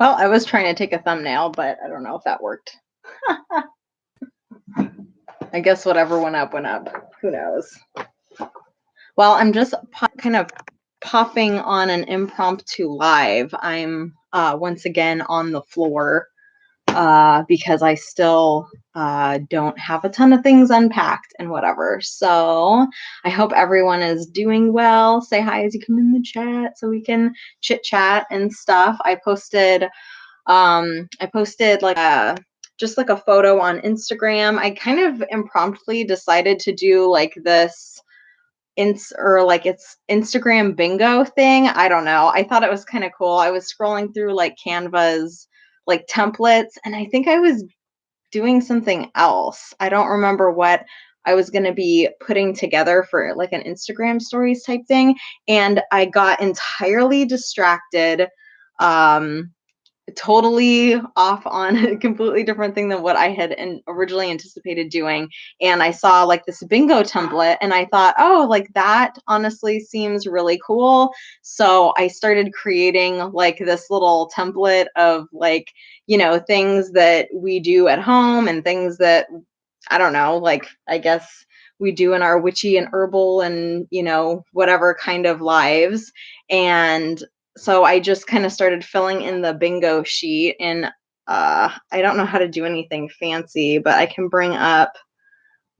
Well, I was trying to take a thumbnail, but I don't know if that worked. I guess whatever went up, went up. Who knows? Well, I'm just kind of popping on an impromptu live. I'm once again on the floor because I still don't have a ton of things unpacked and whatever. So I hope everyone is doing well. Say hi as you come in the chat so we can chit chat and stuff. I posted like just like a photo on Instagram. I kind of impromptu decided to do like this it's Instagram bingo thing. I don't know. I thought it was kind of cool. I was scrolling through like Canva's like templates, and I think I was doing something else. I don't remember what I was going to be putting together for like an Instagram stories type thing, and I got entirely distracted. Totally off on a completely different thing than what I had originally anticipated doing. And I saw like this bingo template and I thought, oh, like that honestly seems really cool. So I started creating like this little template of like, things that we do at home and things that, I don't know, like, I guess we do in our witchy and herbal and, whatever kind of lives. And so I just kind of started filling in the bingo sheet, and I don't know how to do anything fancy, but I can bring up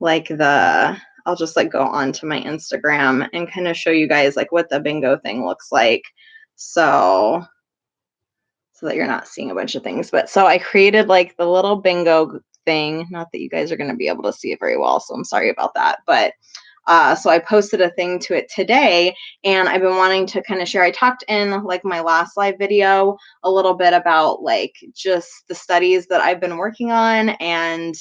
like I'll just like go on to my Instagram and kind of show you guys like what the bingo thing looks like. So that you're not seeing a bunch of things. But so I created like the little bingo thing. Not that you guys are going to be able to see it very well, so I'm sorry about that. But so I posted a thing to it today, and I've been wanting to kind of share. I talked in like my last live video a little bit about like just the studies that I've been working on, and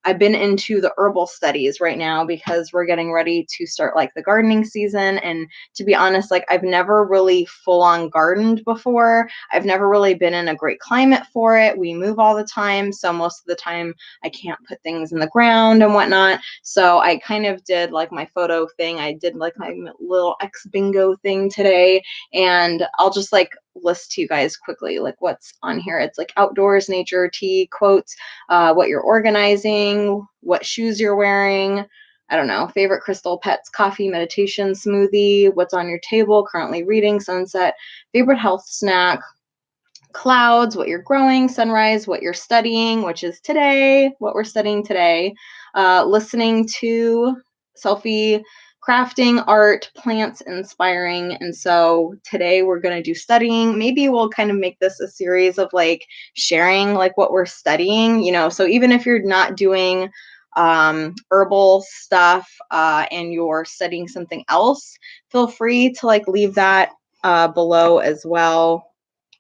I've been into the herbal studies right now because we're getting ready to start like the gardening season. And to be honest, like I've never really full on gardened before. I've never really been in a great climate for it. We move all the time, so most of the time I can't put things in the ground and whatnot. So I kind of did like my photo thing. I did like my little X bingo thing today, and I'll just like list to you guys quickly like what's on here. It's like outdoors, nature, tea, quotes, what you're organizing, what shoes you're wearing, I don't know, favorite crystal, pets, coffee, meditation, smoothie, what's on your table, currently reading, sunset, favorite health snack, clouds, what you're growing, sunrise, what you're studying, which is today, what we're studying today, listening to, selfie, crafting, art, plants, inspiring. And so today we're going to do studying. Maybe we'll kind of make this a series of like sharing like what we're studying, so even if you're not doing herbal stuff and you're studying something else, feel free to like leave that below as well,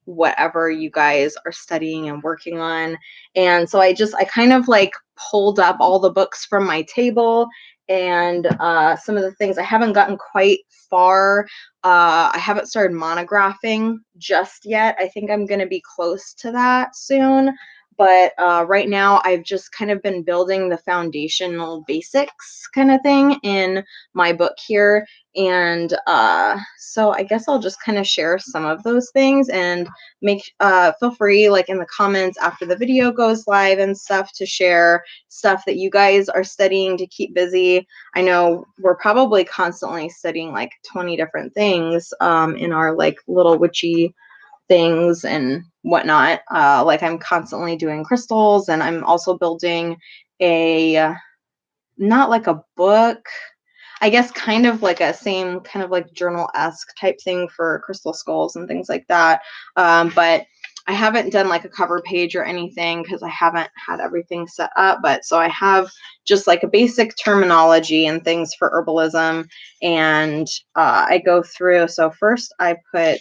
whatever you guys are studying and working on. And so I kind of like pulled up all the books from my table, and some of the things I haven't gotten quite far. I haven't started monographing just yet. I think I'm going to be close to that soon. But right now, I've just kind of been building the foundational basics kind of thing in my book here. And so I guess I'll just kind of share some of those things, and feel free like in the comments after the video goes live and stuff to share stuff that you guys are studying to keep busy. I know we're probably constantly studying like 20 different things in our like little witchy things and whatnot. Like I'm constantly doing crystals, and I'm also building not like a book, I guess kind of like a same kind of like journal-esque type thing for crystal skulls and things like that. But I haven't done like a cover page or anything because I haven't had everything set up. But so I have just like a basic terminology and things for herbalism, and I go through. So first I put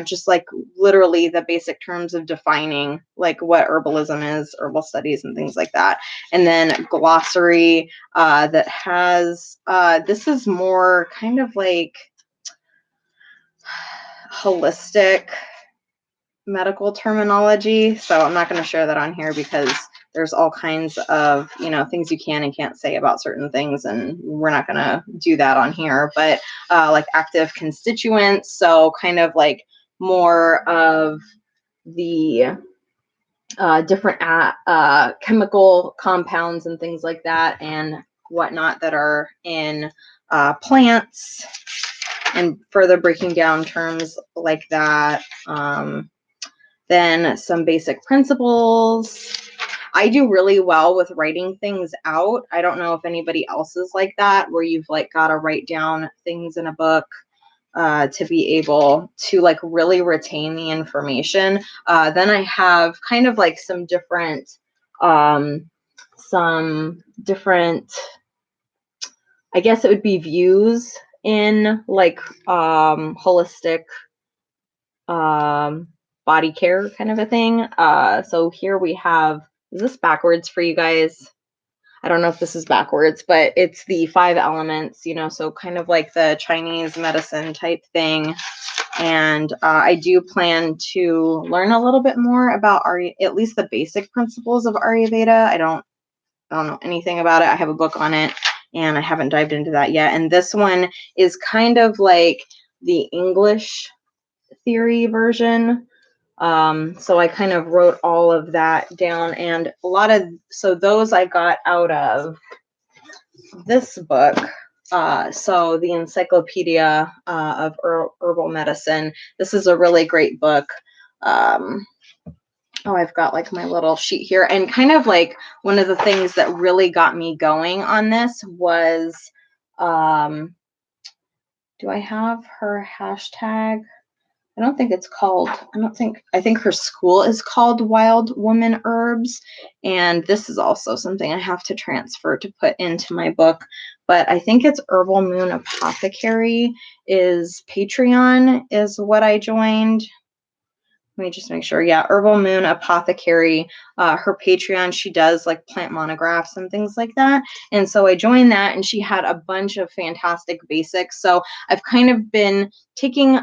just like literally the basic terms of defining like what herbalism is, herbal studies and things like that. And then glossary that has, this is more kind of like holistic medical terminology. So I'm not going to share that on here because there's all kinds of, things you can and can't say about certain things, and we're not going to do that on here. But like active constituents, so kind of like more of the different chemical compounds and things like that and whatnot that are in plants, and further breaking down terms like that. Then some basic principles. I do really well with writing things out. I don't know if anybody else is like that, where you've like got to write down things in a book to be able to like really retain the information. Then I have kind of like some different, I guess it would be views in like holistic body care kind of a thing. So here we have, is this backwards for you guys? I don't know if this is backwards, but it's the 5 elements, you know, so kind of like the Chinese medicine type thing. And I do plan to learn a little bit more about at least the basic principles of Ayurveda. I don't know anything about it. I have a book on it and I haven't dived into that yet. And this one is kind of like the English theory version. So I kind of wrote all of that down, and so those I got out of this book. So the Encyclopedia of Herbal Medicine. This is a really great book. I've got like my little sheet here, and kind of like one of the things that really got me going on this was, do I have her hashtag? I think her school is called Wild Woman Herbs. And this is also something I have to transfer to put into my book. But I think it's Herbal Moon Apothecary is Patreon is what I joined. Let me just make sure. Yeah, Herbal Moon Apothecary, her Patreon, she does like plant monographs and things like that. And so I joined that, and she had a bunch of fantastic basics. So I've kind of been taking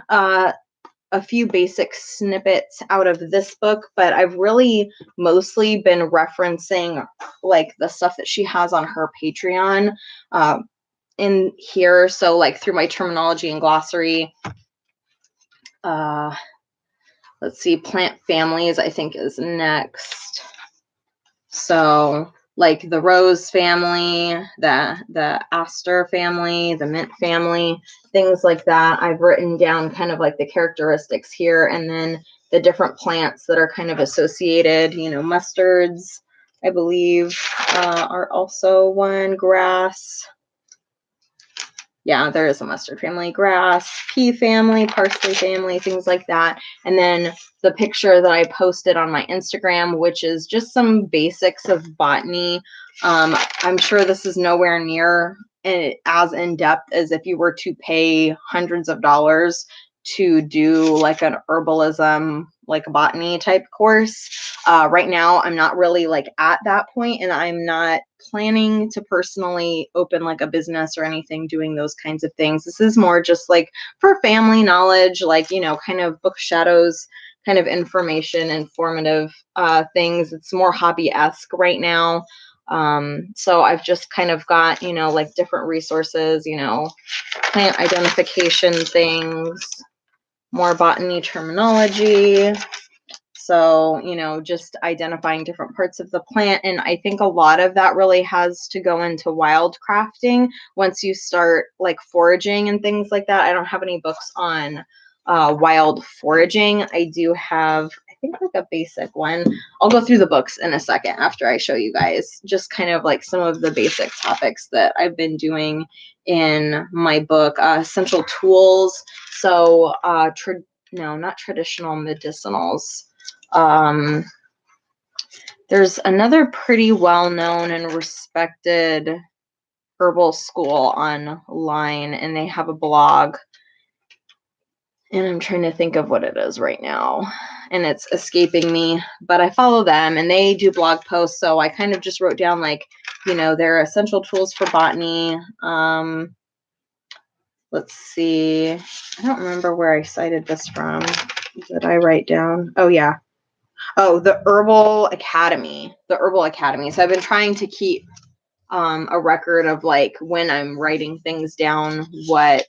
a few basic snippets out of this book, but I've really mostly been referencing like the stuff that she has on her Patreon in here. So like through my terminology and glossary, let's see, plant families I think is next. So like the rose family, the aster family, the mint family, things like that. I've written down kind of like the characteristics here, and then the different plants that are kind of associated. You know, mustards, I believe, are also one. Grass. Yeah, there is a mustard family, grass, pea family, parsley family, things like that. And then the picture that I posted on my Instagram, which is just some basics of botany. I'm sure this is nowhere near as in-depth as if you were to pay hundreds of dollars to do like an herbalism, like botany type course. Right now, I'm not really like at that point, and I'm not planning to personally open like a business or anything doing those kinds of things. This is more just like for family knowledge, like, you know, kind of book shadows, kind of information, informative things. It's more hobby-esque right now. So I've just kind of got, you know, like different resources, you know, plant identification things, more botany terminology. So, you know, just identifying different parts of the plant. And I think a lot of that really has to go into wild crafting once you start like foraging and things like that. I don't have any books on wild foraging. I do have, I think, like a basic one. I'll go through the books in a second after I show you guys just kind of like some of the basic topics that I've been doing in my book. Essential tools. So, no, not traditional medicinals. There's another pretty well-known and respected herbal school online, and they have a blog, and I'm trying to think of what it is right now, and it's escaping me, but I follow them, and they do blog posts, so I kind of just wrote down, like, you know, their essential tools for botany. Let's see. I don't remember where I cited this from. Did I write down? Oh, yeah. Oh, the Herbal Academy. The Herbal Academy. So I've been trying to keep a record of like when I'm writing things down, what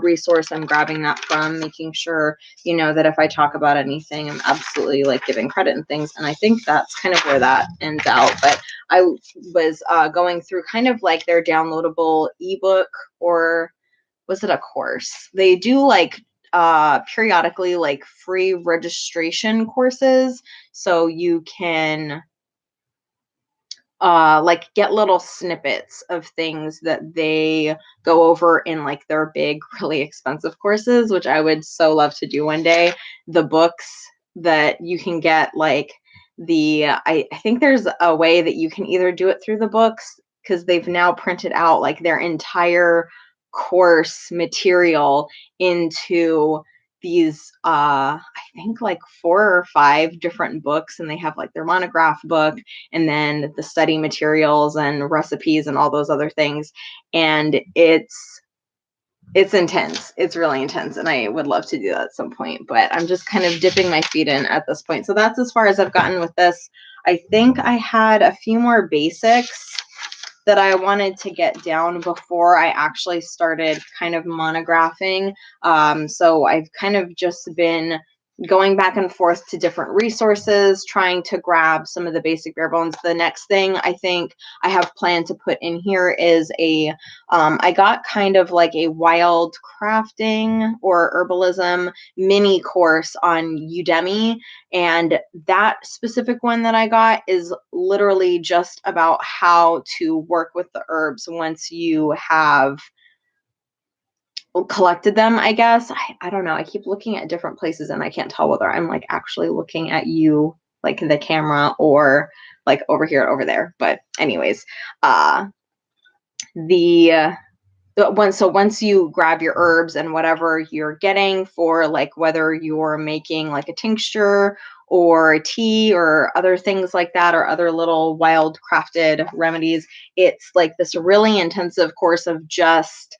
resource I'm grabbing that from, making sure, you know, that if I talk about anything, I'm absolutely like giving credit and things. And I think that's kind of where that ends out. But I was going through kind of like their downloadable ebook, or was it a course? They do like periodically like free registration courses, so you can like get little snippets of things that they go over in like their big, really expensive courses, which I would so love to do one day. The books that you can get, like I think there's a way that you can either do it through the books, because they've now printed out like their entire course material into these I think like 4 or 5 different books, and they have like their monograph book and then the study materials and recipes and all those other things. And it's intense. It's really intense. And I would love to do that at some point, but I'm just kind of dipping my feet in at this point. So that's as far as I've gotten with this. I think I had a few more basics that I wanted to get down before I actually started kind of monographing. So I've kind of just been going back and forth to different resources, trying to grab some of the basic bare bones. The next thing I think I have planned to put in here is I got kind of like a wild crafting or herbalism mini course on Udemy. And that specific one that I got is literally just about how to work with the herbs once you have collected them, I guess. I don't know. I keep looking at different places and I can't tell whether I'm like actually looking at you, like the camera, or like over here, over there. But anyways, the once you grab your herbs and whatever you're getting for, like whether you're making like a tincture or a tea or other things like that, or other little wild crafted remedies, it's like this really intensive course of just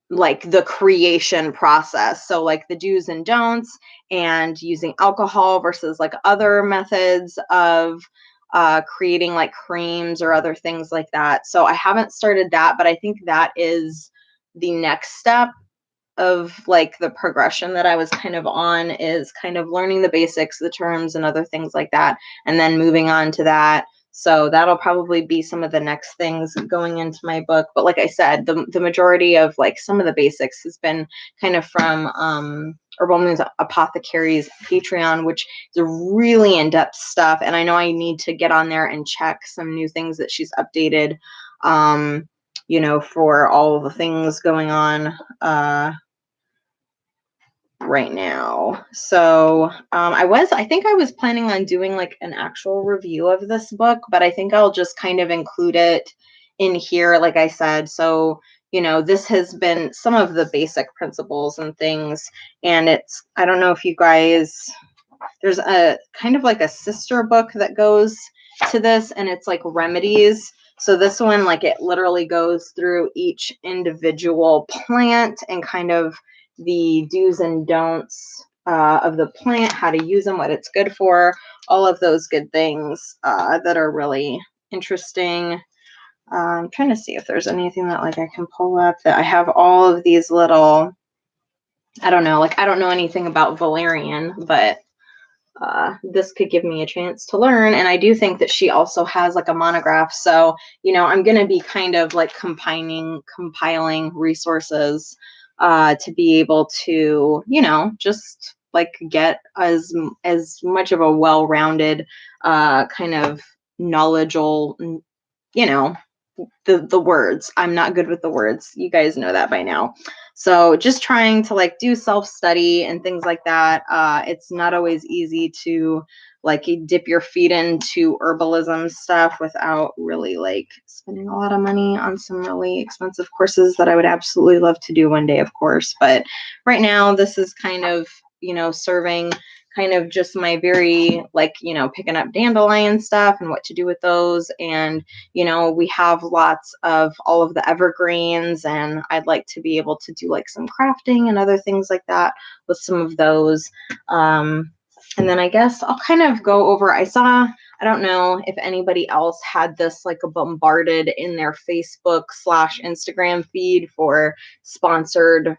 like the creation process. So like the do's and don'ts, and using alcohol versus like other methods of creating like creams or other things like that. So I haven't started that, but I think that is the next step of like the progression that I was kind of on, is kind of learning the basics, the terms and other things like that, and then moving on to that. So that'll probably be some of the next things going into my book. But like I said, the majority of like some of the basics has been kind of from Herbal Moon's Apothecary's Patreon, which is really in-depth stuff. And I know I need to get on there and check some new things that she's updated, you know, for all of the things going on right now. So I think I was planning on doing like an actual review of this book, but I think I'll just kind of include it in here, like I said. So, you know, this has been some of the basic principles and things. And I don't know if you guys, there's a kind of like a sister book that goes to this, and it's like remedies. So this one, like it literally goes through each individual plant and kind of the do's and don'ts of the plant, how to use them, what it's good for, all of those good things that are really interesting. I'm trying to see if there's anything that like I can pull up that I have all of these little, I don't know, like I don't know anything about valerian, but this could give me a chance to learn. And I do think that she also has like a monograph. So, you know, I'm going to be kind of like compiling resources to be able to, you know, just like get as much of a well-rounded kind of knowledgeable, you know, the words. I'm not good with the words. You guys know that by now. So just trying to like do self-study and things like that. It's not always easy to like dip your feet into herbalism stuff without really like spending a lot of money on some really expensive courses that I would absolutely love to do one day, of course. But right now, this is kind of, you know, serving kind of just my very like, you know, picking up dandelion stuff and what to do with those. And you know, we have lots of all of the evergreens, and I'd like to be able to do like some crafting and other things like that with some of those. And then I guess I'll kind of go over, I saw I don't know if anybody else had this like bombarded in their Facebook / Instagram feed for sponsored,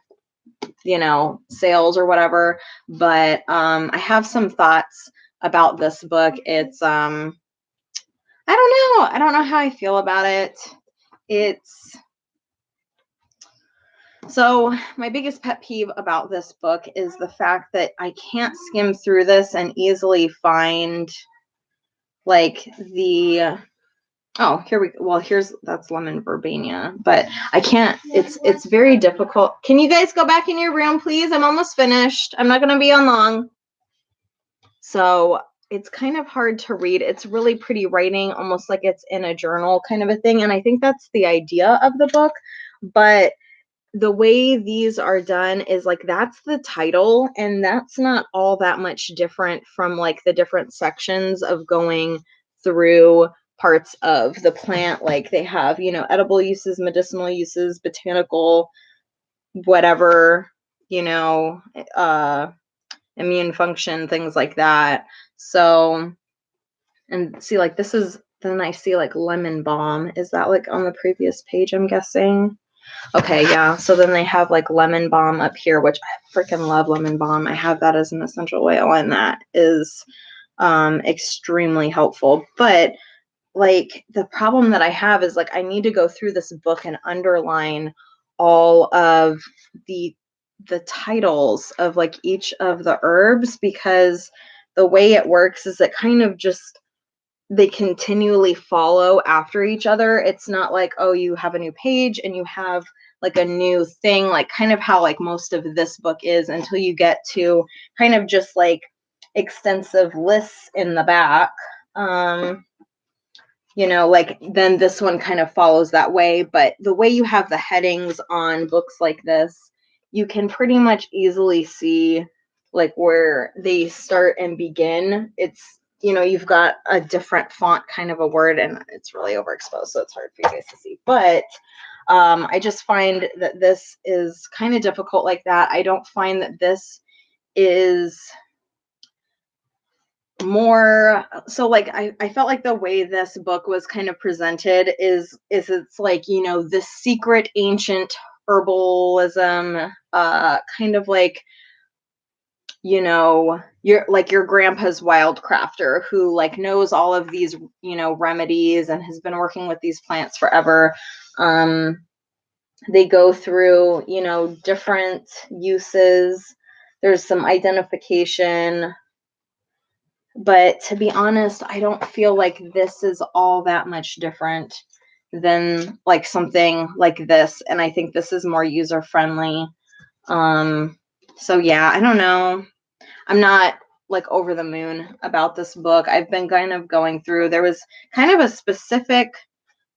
sales or whatever. But I have some thoughts about this book. It's I don't know. I don't know how I feel about it. It's So my biggest pet peeve about this book is the fact that I can't skim through this and easily find like that's lemon verbena, but I can't, it's very difficult. Can you guys go back in your room, please? I'm almost finished. I'm not going to be on long. So it's kind of hard to read. It's really pretty writing, almost like it's in a journal kind of a thing. And I think that's the idea of the book. But the way these are done is like that's the title, and that's not all that much different from like the different sections of going through parts of the plant. Like they have, edible uses, medicinal uses, botanical, whatever, immune function, things like that. So, and see, like this is, then I see like lemon balm. Is that like on the previous page, I'm guessing? Okay, yeah. So then they have like lemon balm up here, which I freaking love lemon balm. I have that as an essential oil, and that is extremely helpful. But like the problem that I have is like I need to go through this book and underline all of the titles of like each of the herbs, because the way it works is it kind of just, they continually follow after each other. It's not like, oh, you have a new page and you have like a new thing, like kind of how like most of this book is, until you get to kind of just like extensive lists in the back. Like then this one kind of follows that way. But the way you have the headings on books like this, you can pretty much easily see like where they start and begin. It's, you've got a different font kind of a word, and it's really overexposed, so it's hard for you guys to see. But I just find that this is kind of difficult like that. I don't find that this is more so, like I felt like the way this book was kind of presented is it's like, this secret ancient herbalism, kind of like, your grandpa's wild crafter who like knows all of these, remedies and has been working with these plants forever. They go through, different uses. There's some identification. But to be honest, I don't feel like this is all that much different than like something like this. And I think this is more user friendly. So yeah, I don't know. I'm not like over the moon about this book. I've been kind of going through, there was kind of a specific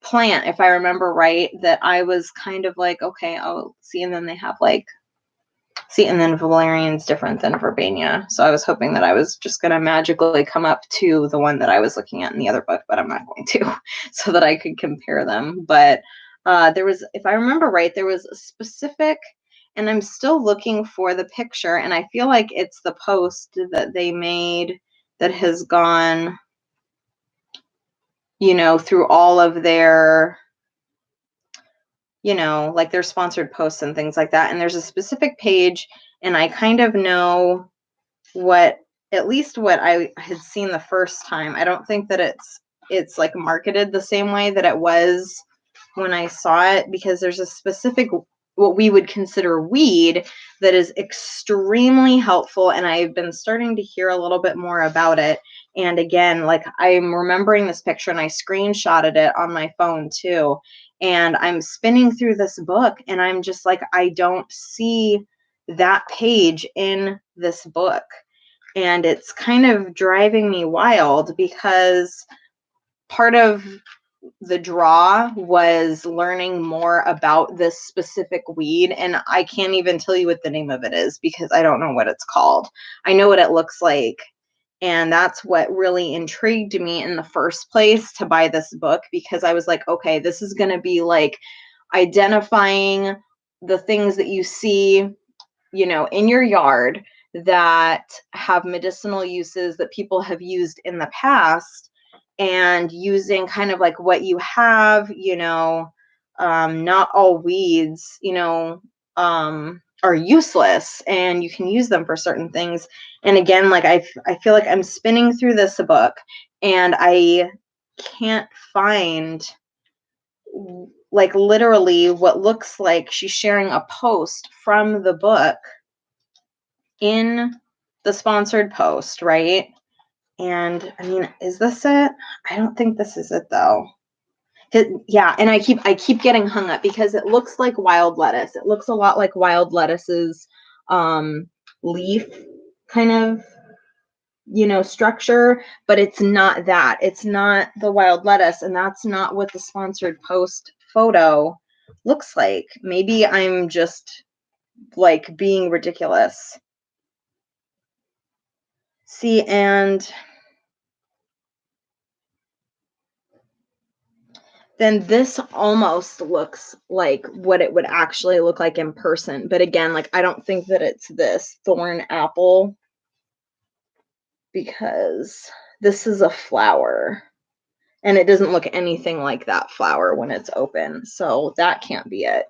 plant, if I remember right, that I was kind of like, okay, oh, see, and then they have like, see, and then valerian's different than verbena. So I was hoping that I was just going to magically come up to the one that I was looking at in the other book, but I'm not going to, so that I could compare them. But there was, if I remember right, there was a specific, and I'm still looking for the picture, and I feel like it's the post that they made that has gone, through all of their, like their sponsored posts and things like that. And there's a specific page, and I kind of know what, at least what I had seen the first time. I don't think that it's like marketed the same way that it was when I saw it, because there's a specific, what we would consider weed, that is extremely helpful, and I've been starting to hear a little bit more about it. And again, like I'm remembering this picture, and I screenshotted it on my phone too, and I'm spinning through this book, and I'm just like, I don't see that page in this book. And it's kind of driving me wild, because part of the draw was learning more about this specific weed, and I can't even tell you what the name of it is because I don't know what it's called. I know what it looks like, and that's what really intrigued me in the first place to buy this book, because I was like, okay, this is going to be like identifying the things that you see, in your yard that have medicinal uses that people have used in the past, and using kind of like what you have, not all weeds, are useless and you can use them for certain things. And again, like I feel like I'm spinning through this book and I can't find like literally what looks like she's sharing a post from the book in the sponsored post, right? And I mean, is this it? I don't think this is it though. Yeah, and I keep getting hung up because it looks like wild lettuce. It looks a lot like wild lettuce's um leaf kind of, structure, but it's not that. It's not the wild lettuce, and that's not what the sponsored post photo looks like. Maybe I'm just like being ridiculous. See, and then this almost looks like what it would actually look like in person. But again, like I don't think that it's this thorn apple because this is a flower and it doesn't look anything like that flower when it's open. So that can't be it.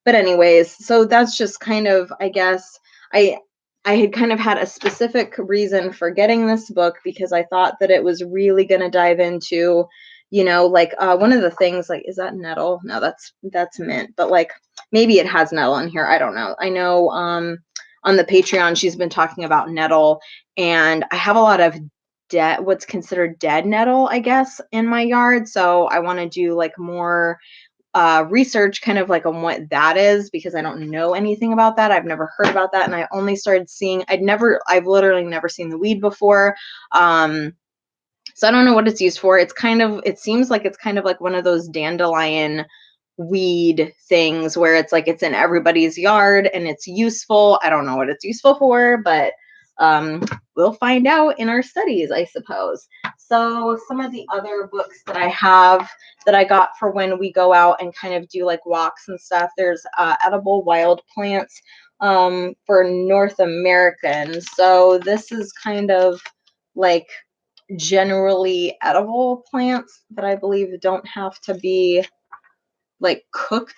But anyways, so that's just kind of, I guess, I I had kind of had a specific reason for getting this book because I thought that it was really going to dive into, like one of the things, like, is that nettle? No, that's mint, but like maybe it has nettle in here. I don't know. I know on the Patreon she's been talking about nettle, and I have a lot of what's considered dead nettle, I guess, in my yard. So I want to do like more research kind of like on what that is because I don't know anything about that. I've never heard about that. And I only started seeing, I've literally never seen the weed before. So I don't know what it's used for. It seems like it's kind of like one of those dandelion weed things where it's like it's in everybody's yard and it's useful. I don't know what it's useful for, but we'll find out in our studies, I suppose. So some of the other books that I have that I got for when we go out and kind of do like walks and stuff, there's Edible Wild Plants for North Americans. So this is kind of like generally edible plants that I believe don't have to be like cooked.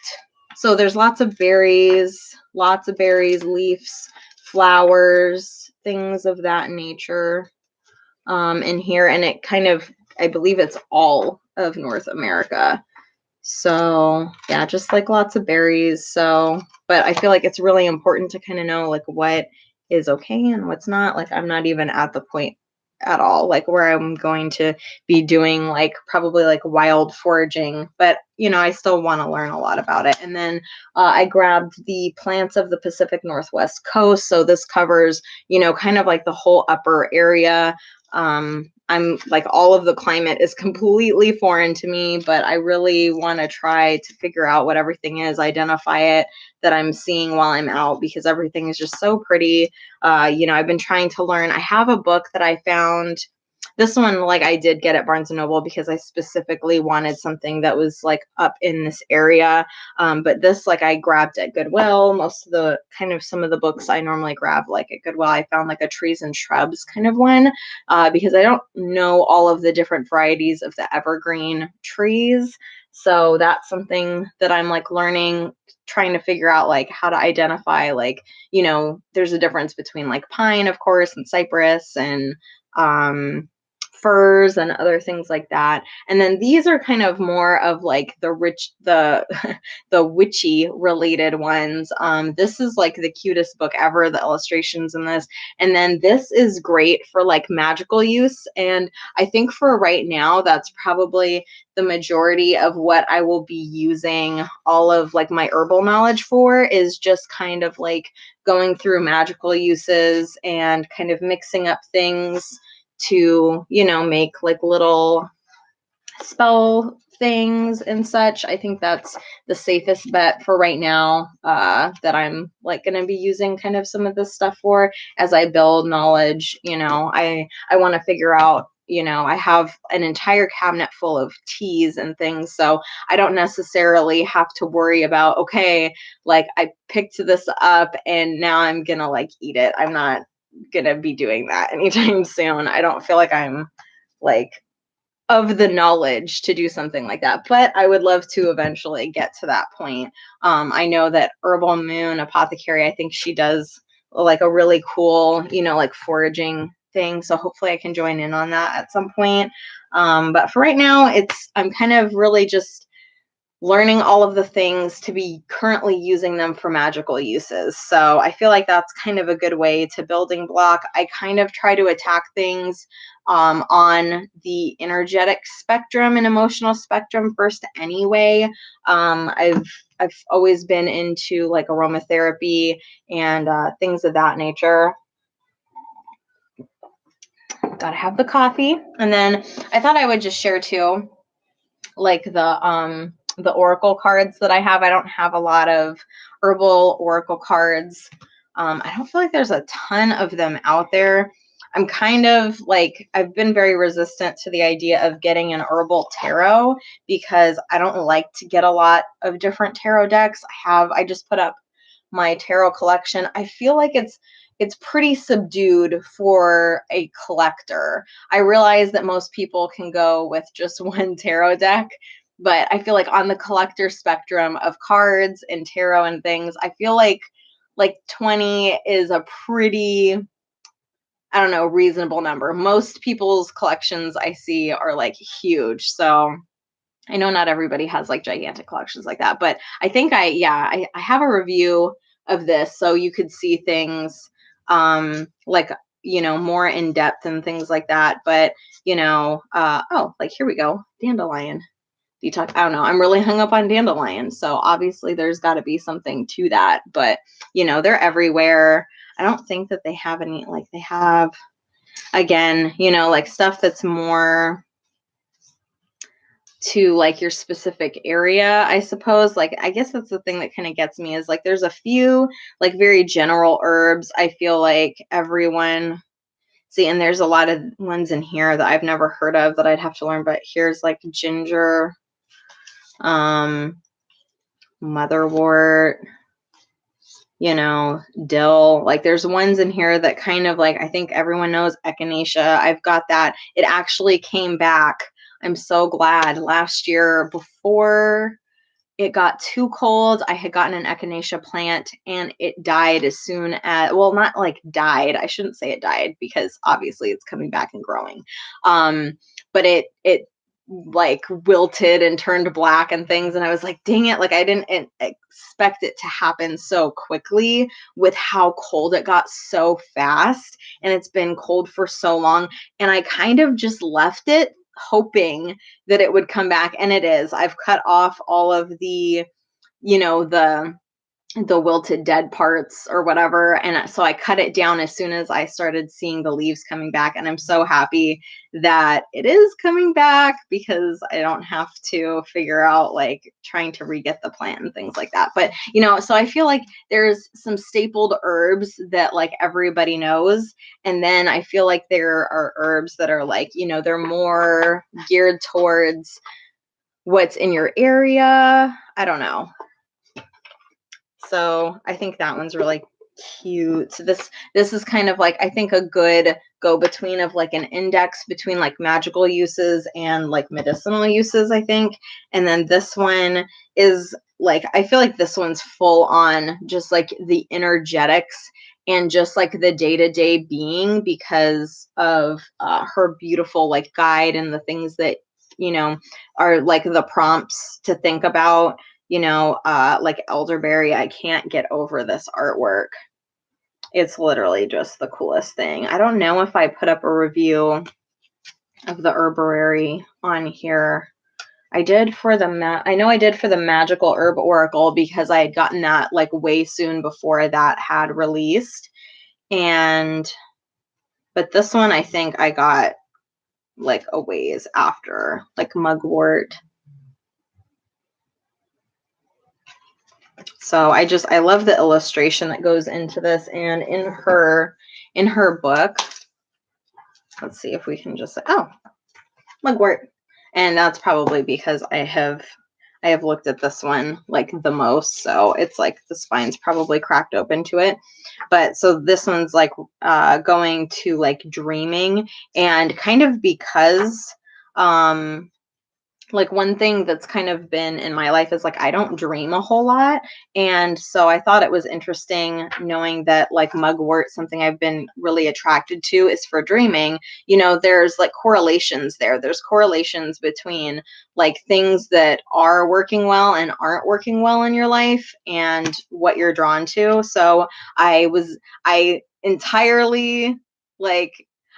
So there's lots of berries, leaves, flowers, things of that nature in here. And it kind of, I believe it's all of North America. So yeah, just like lots of berries. So, but I feel like it's really important to kind of know like what is okay and what's not. Like I'm not even at the point at all like where I'm going to be doing like probably like wild foraging, but I still want to learn a lot about it. And then I grabbed the Plants of the Pacific Northwest Coast. So this covers, kind of like the whole upper area. I'm like, all of the climate is completely foreign to me, but I really want to try to figure out what everything is, identify it that I'm seeing while I'm out because everything is just so pretty. I've been trying to learn. I have a book that I found. This one, like I did get at Barnes and Noble because I specifically wanted something that was like up in this area. But this, like I grabbed at Goodwill. Most of the kind of some of the books I normally grab like at Goodwill, I found like a trees and shrubs kind of one because I don't know all of the different varieties of the evergreen trees. So that's something that I'm like learning, trying to figure out like how to identify like, there's a difference between like pine, of course, and cypress and firs and other things like that. And then these are kind of more of like the the witchy related ones. This is like the cutest book ever, the illustrations in this. And then this is great for like magical use. And I think for right now, that's probably the majority of what I will be using all of like my herbal knowledge for is just kind of like going through magical uses and kind of mixing up things to, make like little spell things and such. I think that's the safest bet for right now that I'm like going to be using kind of some of this stuff for as I build knowledge. I want to figure out, I have an entire cabinet full of teas and things, so I don't necessarily have to worry about, okay, like I picked this up and now I'm gonna like eat it. I'm not gonna be doing that anytime soon. I don't feel like I'm like of the knowledge to do something like that, but I would love to eventually get to that point. I know that Herbal Moon Apothecary, I think she does like a really cool, like foraging thing. So hopefully I can join in on that at some point. But for right now, I'm kind of really just learning all of the things to be currently using them for magical uses. So I feel like that's kind of a good way to building block. I kind of try to attack things on the energetic spectrum and emotional spectrum first anyway. I've always been into like aromatherapy and things of that nature. Gotta have the coffee. And then I thought I would just share too, like the oracle cards that I have. I don't have a lot of herbal oracle cards. I don't feel like there's a ton of them out there. I'm kind of like, I've been very resistant to the idea of getting an herbal tarot because I don't like to get a lot of different tarot decks. I just put up my tarot collection. I feel like it's pretty subdued for a collector. I realize that most people can go with just one tarot deck, but I feel like on the collector spectrum of cards and tarot and things, I feel like 20 is a pretty, I don't know, reasonable number. Most people's collections I see are like huge. So I know not everybody has like gigantic collections like that, but I think I have a review of this so you could see things like, more in depth and things like that. But, oh, like here we go. Dandelion detox. I don't know. I'm really hung up on dandelion. So obviously there's got to be something to that, but they're everywhere. I don't think that they have any, like they have, again, like stuff that's more to like your specific area, I suppose. Like, I guess that's the thing that kind of gets me is like, there's a few like very general herbs. I feel like everyone see, and there's a lot of ones in here that I've never heard of that I'd have to learn, but here's like ginger, motherwort, dill. Like there's ones in here that kind of like, I think everyone knows echinacea. I've got that. It actually came back. I'm so glad. Last year, before it got too cold, I had gotten an echinacea plant and it died as soon as, well, not like died. I shouldn't say it died because obviously it's coming back and growing. But it like wilted and turned black and things. And I was like, dang it. Like I didn't expect it to happen so quickly with how cold it got so fast. And it's been cold for so long. And I kind of just left it hoping that it would come back. And it is. I've cut off all of the, the wilted dead parts or whatever. And so I cut it down as soon as I started seeing the leaves coming back. And I'm so happy that it is coming back because I don't have to figure out like trying to re-get the plant and things like that. But, so I feel like there's some stapled herbs that like everybody knows. And then I feel like there are herbs that are like, they're more geared towards what's in your area. I don't know. So I think that one's really cute. So this is kind of like, I think, a good go-between of like an index between like magical uses and like medicinal uses, I think. And then this one is like, I feel like this one's full on just like the energetics and just like the day-to-day being because of her beautiful like guide and the things that, are like the prompts to think about. Like elderberry, I can't get over this artwork. It's literally just the coolest thing. I don't know if I put up a review of the herbarary on here. I did for I know I did for the Magical Herb Oracle because I had gotten that like way soon before that had released. But this one I think I got like a ways after, like mugwort. So I love the illustration that goes into this, and in her book, let's see if we can just, oh, mugwort. And that's probably because I have looked at this one like the most. So it's like the spine's probably cracked open to it. But so this one's like going to like dreaming, and kind of because like one thing that's kind of been in my life is like I don't dream a whole lot. And so I thought it was interesting knowing that like mugwort, something I've been really attracted to is for dreaming. There's like correlations there. There's correlations between like things that are working well and aren't working well in your life and what you're drawn to. So I entirely like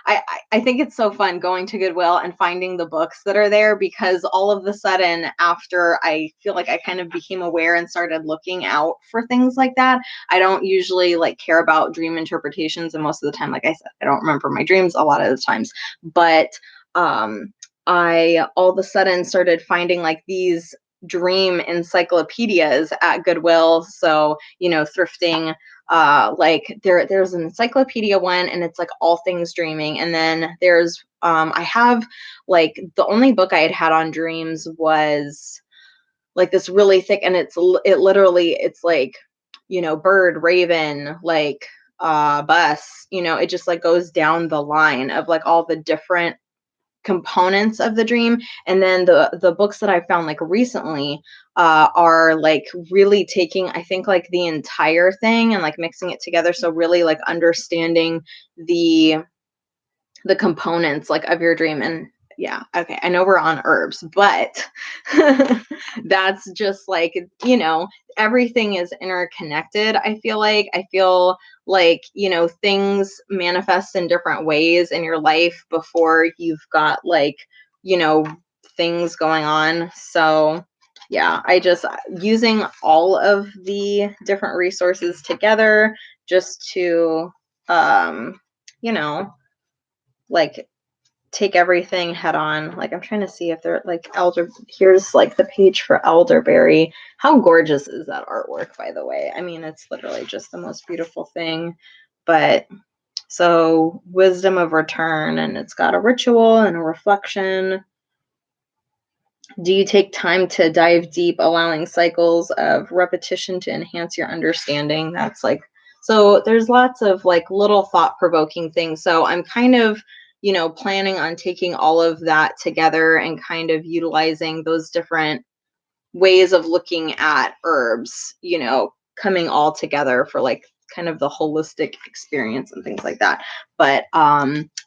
I think it's so fun going to Goodwill and finding the books that are there, because all of a sudden, after I feel like I kind of became aware and started looking out for things like that, I don't usually like care about dream interpretations. And most of the time, like I said, I don't remember my dreams a lot of the times. But I all of a sudden started finding like these dream encyclopedias at Goodwill. So, thrifting, like there's an encyclopedia one, and it's like all things dreaming. And then there's I have like the only book I had on dreams was like this really thick, and it literally it's like bird, raven, like bus, it just like goes down the line of like all the different components of the dream. And then the books that I found like recently are like really taking, I think, like the entire thing and like mixing it together. So really like understanding the components like of your dream. And yeah, okay, I know we're on herbs, but that's just like, everything is interconnected. I feel like things manifest in different ways in your life before you've got like you know things going on. So yeah, I just using all of the different resources together just to you know like take everything head on. Like I'm trying to see if they're like here's like the page for elderberry. How gorgeous is that artwork, by the way? I mean, it's literally just the most beautiful thing. But so wisdom of return, and it's got a ritual and a reflection. Do you take time to dive deep, allowing cycles of repetition to enhance your understanding? That's like, so there's lots of like little thought-provoking things. So I'm kind of, planning on taking all of that together and kind of utilizing those different ways of looking at herbs, coming all together for like kind of the holistic experience and things like that. But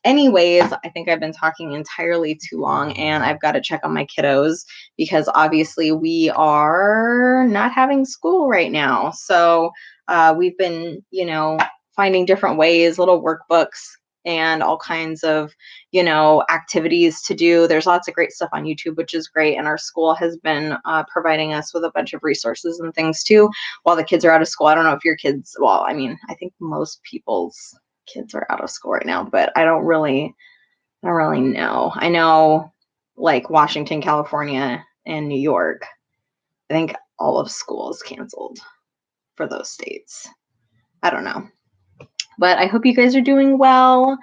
anyways, I think I've been talking entirely too long, and I've got to check on my kiddos because obviously we are not having school right now. So we've been, finding different ways, little workbooks and all kinds of activities to do. There's lots of great stuff on YouTube, which is great. And our school has been providing us with a bunch of resources and things too while the kids are out of school. I don't know if your kids, well, I mean, I think most people's kids are out of school right now, but I don't really know. I know like Washington, California, and New York, I think all of school is canceled for those states. I don't know. But I hope you guys are doing well.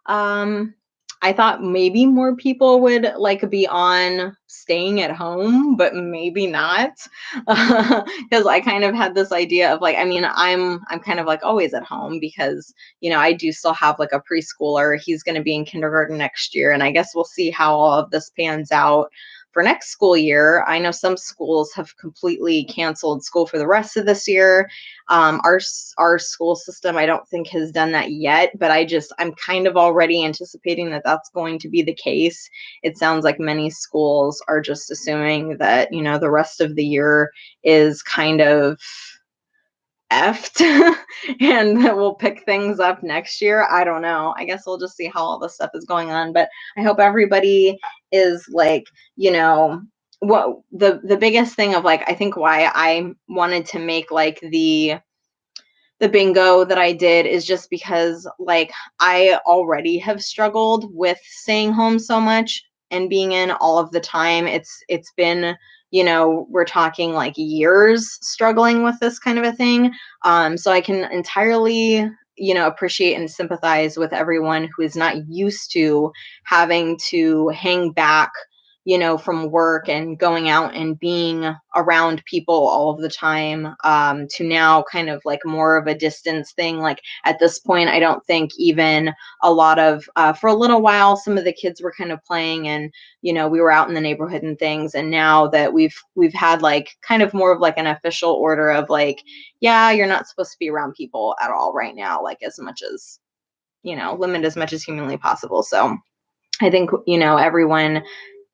I thought maybe more people would like be on staying at home, but maybe not, because I kind of had this idea of like, I mean, I'm kind of like always at home because I do still have like a preschooler. He's going to be in kindergarten next year, and I guess we'll see how all of this pans out for next school year. I know some schools have completely canceled school for the rest of this year. Our school system, I don't think has done that yet, but I'm kind of already anticipating that that's going to be the case. It sounds like many schools are just assuming that, the rest of the year is kind of effed and that we'll pick things up next year. I don't know. I guess we'll just see how all this stuff is going on, but I hope everybody is like, what the biggest thing of like, I think why I wanted to make like the bingo that I did is just because like I already have struggled with staying home so much and being in all of the time. It's been, we're talking like years struggling with this kind of a thing. So I can entirely, appreciate and sympathize with everyone who is not used to having to hang back, from work and going out and being around people all of the time, to now kind of like more of a distance thing. Like at this point, I don't think even a lot of, for a little while, some of the kids were kind of playing, and, we were out in the neighborhood and things. And now that we've had like kind of more of like an official order of like, yeah, you're not supposed to be around people at all right now, like as much as, limit as much as humanly possible. So I think, everyone,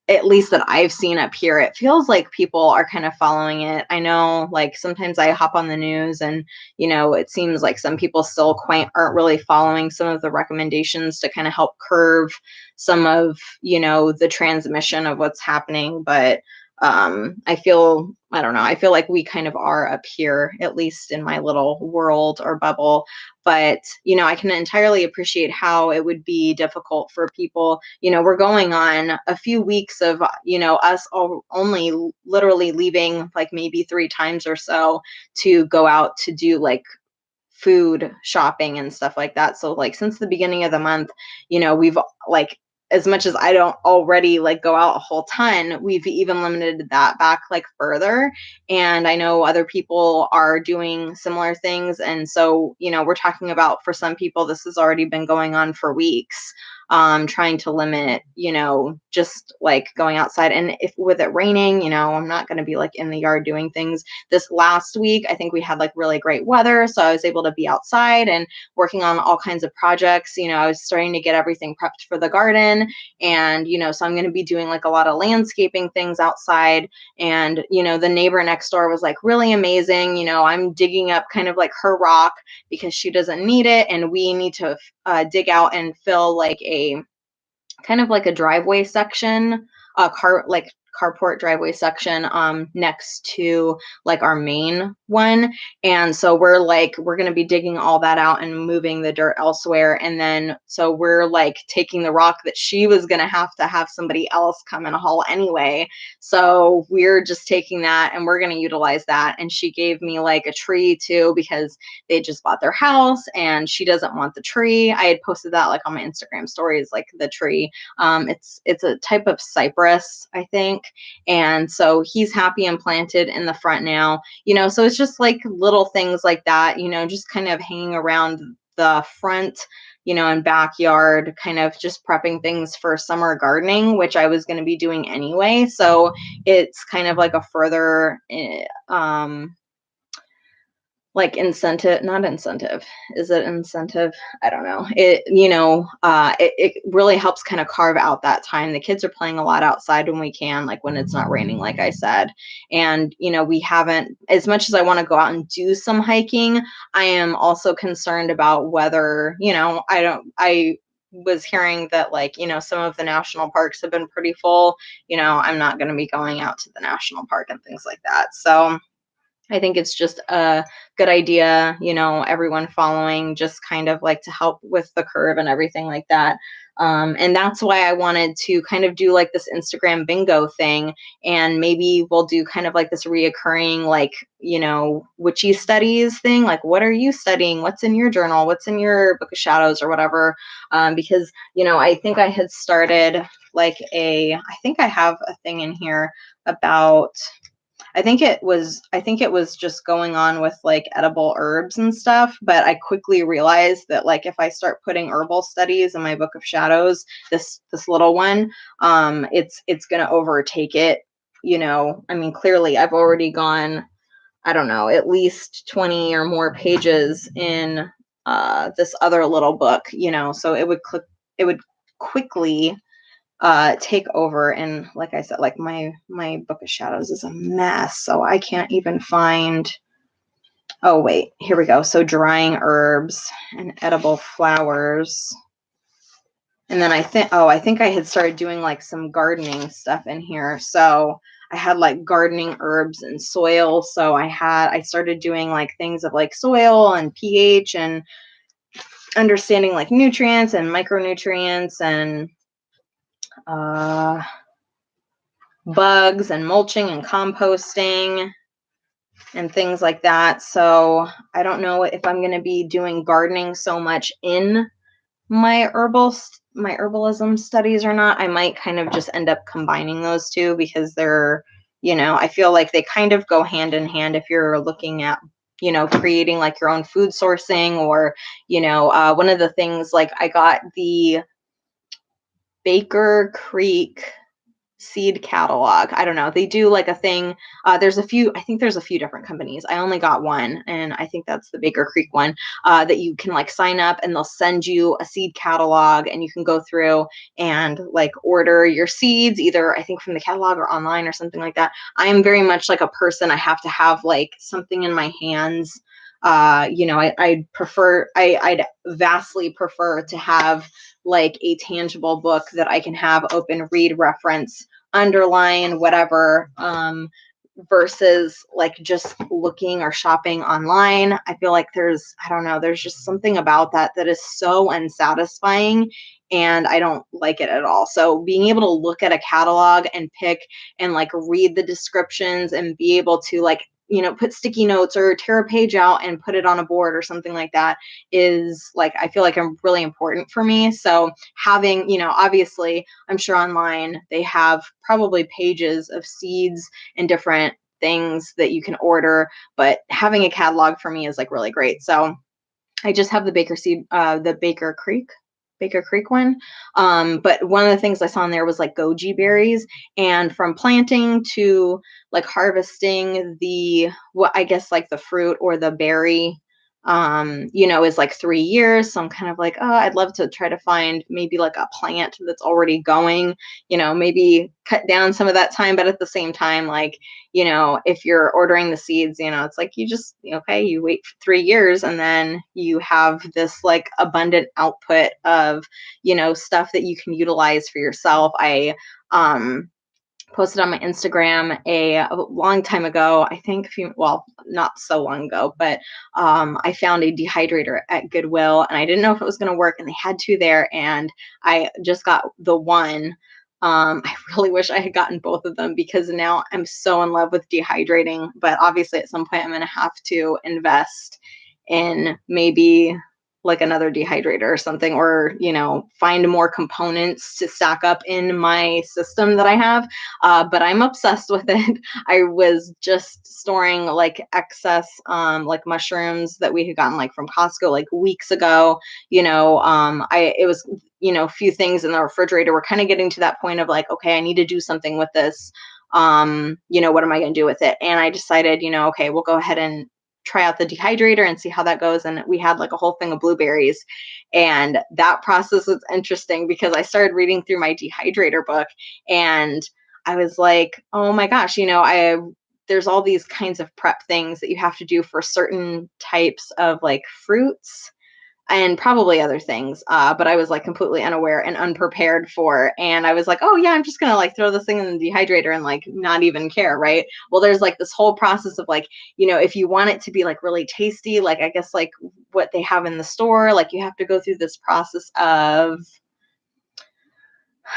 at least that I've seen up here, it feels like people are kind of following it. I know, like sometimes I hop on the news and, it seems like some people still quite aren't really following some of the recommendations to kind of help curb some of, the transmission of what's happening. But I don't know, I feel like we kind of are up here, at least in my little world or bubble. But, I can entirely appreciate how it would be difficult for people. We're going on a few weeks of, us only literally leaving like maybe 3 times or so to go out to do like food shopping and stuff like that. So like since the beginning of the month, we've like, as much as I don't already like go out a whole ton, we've even limited that back like further. And I know other people are doing similar things. And so, we're talking about, for some people, this has already been going on for weeks, trying to limit, just like going outside. And if with it raining, I'm not going to be like in the yard doing things. This last week, I think we had like really great weather. So I was able to be outside and working on all kinds of projects. I was starting to get everything prepped for the garden. And, so I'm going to be doing like a lot of landscaping things outside. And, the neighbor next door was like really amazing. I'm digging up kind of like her rock because she doesn't need it. And we need to dig out and fill like a kind of like a driveway section, carport driveway section, next to like our main one. And so we're going to be digging all that out and moving the dirt elsewhere. And then so we're like taking the rock that she was going to have somebody else come and haul anyway. So we're just taking that and we're going to utilize that. And she gave me like a tree too, because they just bought their house and she doesn't want the tree. I had posted that like on my Instagram stories, like the tree. It's a type of cypress, I think. And so he's happy and planted in the front now, so it's just like little things like that, just kind of hanging around the front, and backyard, kind of just prepping things for summer gardening, which I was going to be doing anyway. So it's kind of like a further, like incentive, not incentive. Is it incentive? I don't know. It really helps kind of carve out that time. The kids are playing a lot outside when we can, like when it's not raining, like I said. And, we haven't, as much as I want to go out and do some hiking, I am also concerned about whether, I was hearing that like, some of the national parks have been pretty full. I'm not going to be going out to the national park and things like that. So I think it's just a good idea, everyone following, just kind of like to help with the curve and everything like that. And that's why I wanted to kind of do like this Instagram bingo thing. And maybe we'll do kind of like this reoccurring, like, witchy studies thing. Like, what are you studying? What's in your journal? What's in your book of shadows or whatever? Because, I think I had started like I think I have a thing in here about, I think it was just going on with like edible herbs and stuff, but I quickly realized that like if I start putting herbal studies in my book of shadows, this little one, it's going to overtake it, I mean, clearly I've already gone, I don't know, at least 20 or more pages in this other little book, so it would quickly take over. And like I said, like my book of shadows is a mess, so I can't even find, oh wait, here we go. So drying herbs and edible flowers. And then I think I had started doing like some gardening stuff in here. So I had like gardening herbs and soil. So I started doing like things of like soil and pH and understanding like nutrients and micronutrients and bugs and mulching and composting and things like that. So I don't know if I'm going to be doing gardening so much in my herbalism studies or not. I might kind of just end up combining those two because they're, I feel like they kind of go hand in hand if you're looking at, creating like your own food sourcing or, one of the things like I got the Baker Creek seed catalog. I don't know. They do like a thing. I think there's a few different companies. I only got one, and I think that's the Baker Creek one, that you can like sign up and they'll send you a seed catalog and you can go through and like order your seeds, either I think from the catalog or online or something like that. I am very much like a person. I have to have like something in my hands. I'd vastly prefer to have like a tangible book that I can have open, read, reference, underline, whatever, versus like just looking or shopping online. I feel like I don't know, there's just something about that is so unsatisfying and I don't like it at all. So being able to look at a catalog and pick and like read the descriptions and be able to like, put sticky notes or tear a page out and put it on a board or something like that is like, I feel like really important for me. So having, obviously, I'm sure online they have probably pages of seeds and different things that you can order, but having a catalog for me is like really great. So I just have the Baker Creek one. But one of the things I saw in there was like goji berries, and from planting to like harvesting what I guess like the fruit or the berry, is like 3 years. So I'm kind of like, oh, I'd love to try to find maybe like a plant that's already going, maybe cut down some of that time, but at the same time, like, if you're ordering the seeds, it's like you just, okay, you wait 3 years and then you have this like abundant output of, stuff that you can utilize for yourself. I posted on my Instagram a long time ago, I think, well, not so long ago, but I found a dehydrator at Goodwill and I didn't know if it was going to work and they had two there and I just got the one. I really wish I had gotten both of them because now I'm so in love with dehydrating, but obviously at some point I'm going to have to invest in maybe like another dehydrator or something, or find more components to stack up in my system that I have. But I'm obsessed with it. I was just storing like excess like mushrooms that we had gotten like from Costco like weeks ago. It was a few things in the refrigerator were kind of getting to that point of like, okay, I need to do something with this. What am I going to do with it? And I decided, okay, we'll go ahead and try out the dehydrator and see how that goes. And we had like a whole thing of blueberries. And that process was interesting because I started reading through my dehydrator book and I was like, oh my gosh, there's all these kinds of prep things that you have to do for certain types of like fruits and probably other things. But I was like completely unaware and unprepared for. And I was like, oh yeah, I'm just gonna like throw this thing in the dehydrator and like not even care, right? Well, there's like this whole process of like, if you want it to be like really tasty, like I guess like what they have in the store, like you have to go through this process of,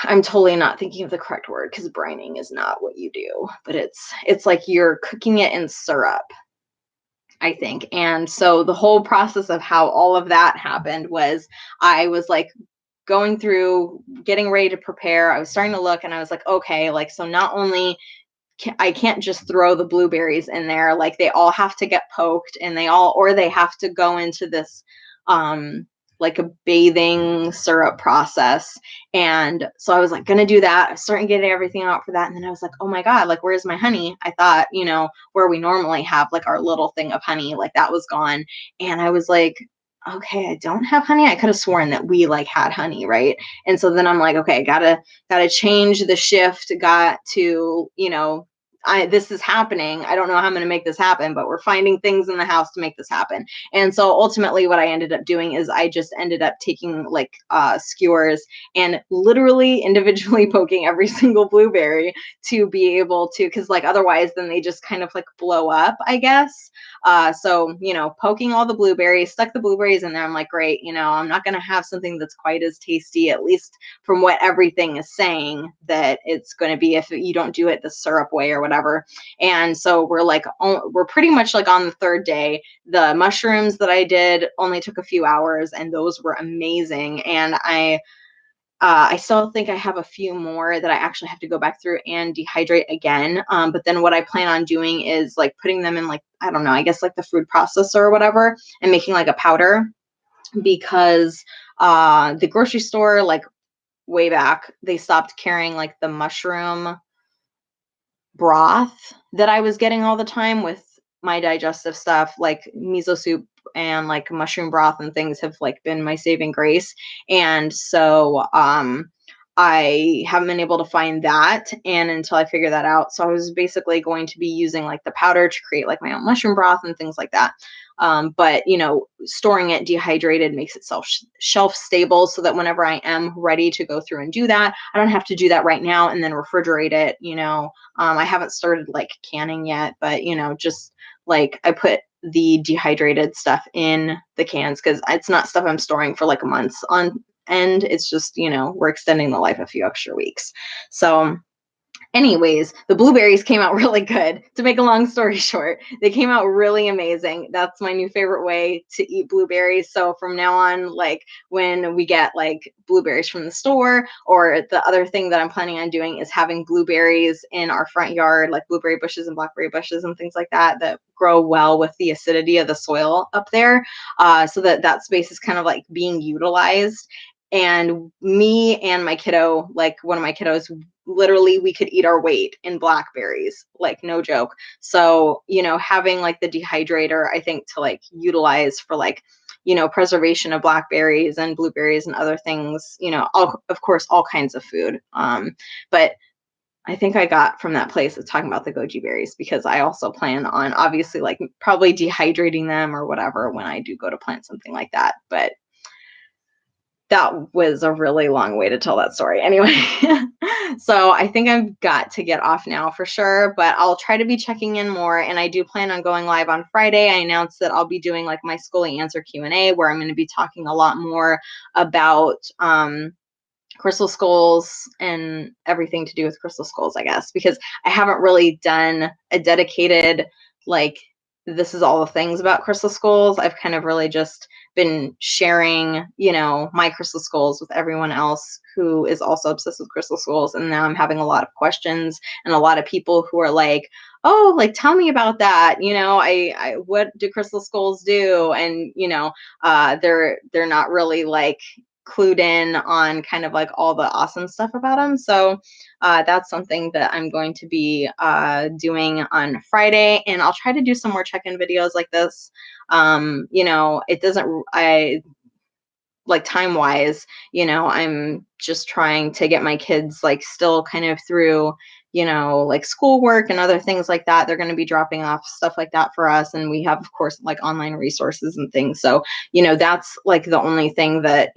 I'm totally not thinking of the correct word because brining is not what you do, but it's like you're cooking it in syrup, I think. And so the whole process of how all of that happened was I was like going through, getting ready to prepare. I was starting to look and I was like, okay, like, so not only I can't just throw the blueberries in there, like they all have to get poked and or they have to go into this, like a bathing syrup process. And so I was like, gonna do that. I was starting getting everything out for that. And then I was like, oh my God, like, where's my honey? I thought, where we normally have like our little thing of honey, like that was gone. And I was like, okay, I don't have honey. I could have sworn that we like had honey, right? And so then I'm like, okay, gotta change the shift, got to, this is happening. I don't know how I'm going to make this happen, but we're finding things in the house to make this happen. And so ultimately what I ended up doing is I just ended up taking like skewers and literally individually poking every single blueberry to be able to, because like otherwise then they just kind of like blow up, I guess. So, poking all the blueberries, stuck the blueberries in there. I'm like, great, I'm not going to have something that's quite as tasty, at least from what everything is saying that it's going to be if you don't do it the syrup way or whatever. whatever. And so we're pretty much like on the third day. The mushrooms that I did only took a few hours, and those were amazing. And I still think I have a few more that I actually have to go back through and dehydrate again. But then what I plan on doing is like putting them in, like, I don't know, I guess like the food processor or whatever, and making like a powder, because the grocery store, like way back, they stopped carrying like the mushroom broth that I was getting all the time with my digestive stuff. Like miso soup and like mushroom broth and things have like been my saving grace. And so I haven't been able to find that, and until I figure that out. So I was basically going to be using like the powder to create like my own mushroom broth and things like that. But storing it dehydrated makes it shelf stable, so that whenever I am ready to go through and do that, I don't have to do that right now and then refrigerate it. I haven't started like canning yet, but just like I put the dehydrated stuff in the cans because it's not stuff I'm storing for like months on end. It's just, we're extending the life a few extra weeks. So anyways, the blueberries came out really good. To make a long story short, they came out really amazing. That's my new favorite way to eat blueberries. So from now on, like when we get like blueberries from the store, or the other thing that I'm planning on doing is having blueberries in our front yard, like blueberry bushes and blackberry bushes and things like that, that grow well with the acidity of the soil up there, so that space is kind of like being utilized. And me and my kiddo, like one of my kiddos, literally we could eat our weight in blackberries, like no joke. So having like the dehydrator, I think, to like utilize for like preservation of blackberries and blueberries and other things, of course all kinds of food. But I think I got from that place of talking about the goji berries, because I also plan on obviously like probably dehydrating them or whatever when I do go to plant something like that. But that was a really long way to tell that story. Anyway, so I think I've got to get off now for sure, but I'll try to be checking in more. And I do plan on going live on Friday. I announced that I'll be doing like my Schooling Answer Q&A, where I'm going to be talking a lot more about crystal skulls and everything to do with crystal skulls, I guess, because I haven't really done a dedicated, like, this is all the things about crystal skulls. I've kind of really just been sharing, my crystal skulls with everyone else who is also obsessed with crystal skulls. And now I'm having a lot of questions and a lot of people who are like, oh, like, tell me about that. I what do crystal skulls do? And, they're not really like clued in on kind of like all the awesome stuff about them. So that's something that I'm going to be doing on Friday, and I'll try to do some more check-in videos like this. It doesn't, like time wise, I'm just trying to get my kids like still kind of through, like schoolwork and other things like that. They're going to be dropping off stuff like that for us. And we have, of course, like online resources and things. So, that's like the only thing that,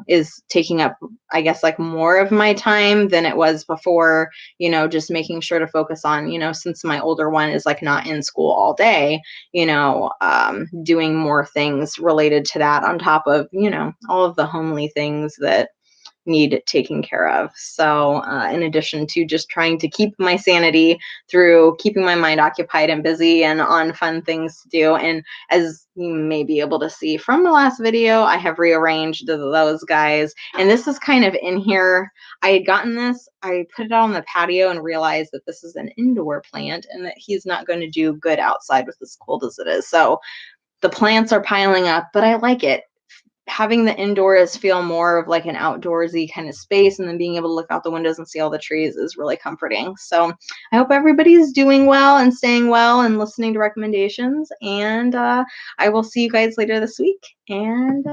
is taking up, I guess, like more of my time than it was before, just making sure to focus on, since my older one is like not in school all day, doing more things related to that on top of, all of the homely things that need taken care of. So in addition to just trying to keep my sanity through keeping my mind occupied and busy and on fun things to do. And as you may be able to see from the last video, I have rearranged those guys. And this is kind of in here. I had gotten this, I put it out on the patio and realized that this is an indoor plant and that he's not going to do good outside with as cold as it is. So the plants are piling up, but I like it. Having the indoors feel more of like an outdoorsy kind of space, and then being able to look out the windows and see all the trees is really comforting. So I hope everybody's doing well and staying well and listening to recommendations. And I will see you guys later this week. And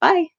bye.